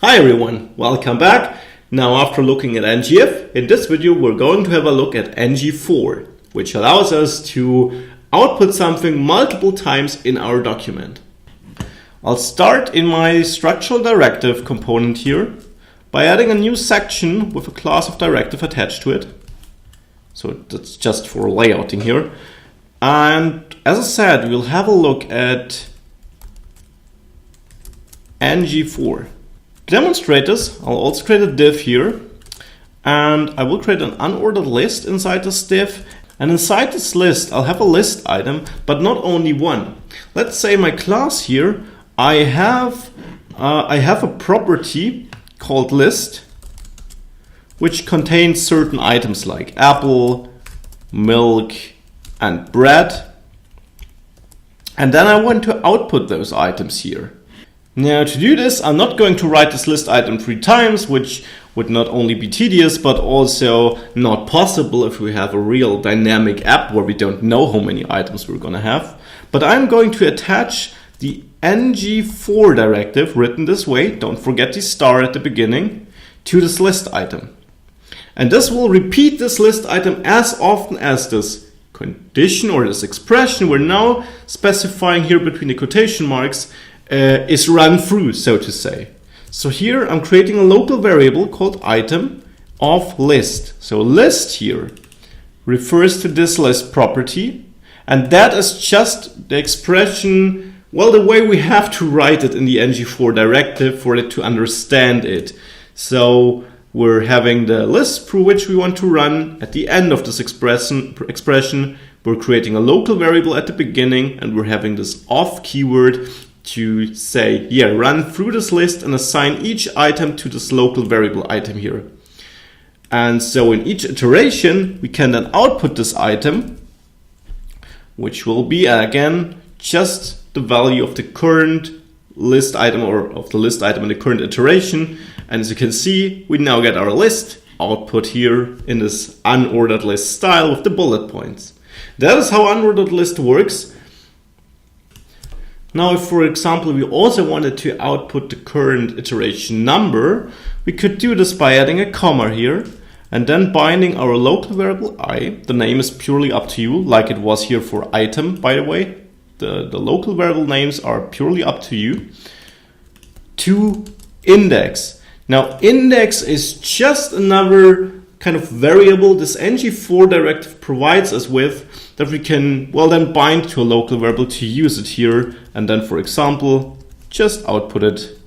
Hi everyone, welcome back. Now after looking at ngIf, in this video we're going to have a look at ngFor, which allows us to output something multiple times in our document. I'll start in my Structural Directive component here by adding a new section with a class of directive attached to it. So that's just for layouting here. And as I said, we'll have a look at ngFor. To demonstrate this, I'll also create a div here, and I will create an unordered list inside this div. And inside this list, I'll have a list item, but not only one. Let's say my class here, I have a property called list, which contains certain items like apple, milk, and bread. And then I want to output those items here. Now to do this, I'm not going to write this list item 3 times, which would not only be tedious, but also not possible if we have a real dynamic app where we don't know how many items we're going to have. But I'm going to attach the ngFor directive, written this way, don't forget the star at the beginning, to this list item. And this will repeat this list item as often as this condition or this expression we're now specifying here between the quotation marks is run through, so to say. So here I'm creating a local variable called item of list. So list here refers to this list property, and that is just the expression, well, the way we have to write it in the ngFor directive for it to understand it. So we're having the list through which we want to run. At the end of this expression, we're creating a local variable at the beginning, and we're having this of keyword to say, yeah, run through this list and assign each item to this local variable item here. And so in each iteration, we can then output this item, which will be, again, just the value of the current list item or of the list item in the current iteration. And as you can see, we now get our list output here in this unordered list style with the bullet points. That is how unordered list works. Now, if, for example, we also wanted to output the current iteration number, we could do this by adding a comma here and then binding our local variable I. The name is purely up to you, like it was here for item, by the way. The local variable names are purely up to you. To index. Now, index is just another kind of variable this ngFor directive provides us with that we can, well, then bind to a local variable to use it here, and then, for example, just output it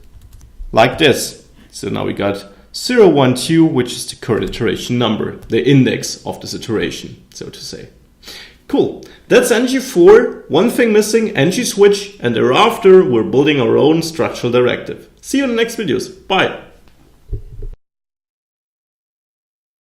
like this. So now we got 0, 1, 2, which is the current iteration number, the index of this iteration, so to say. Cool, that's ngFor. One thing missing, ngSwitch, and thereafter we're building our own structural directive. See you in the next videos. Bye.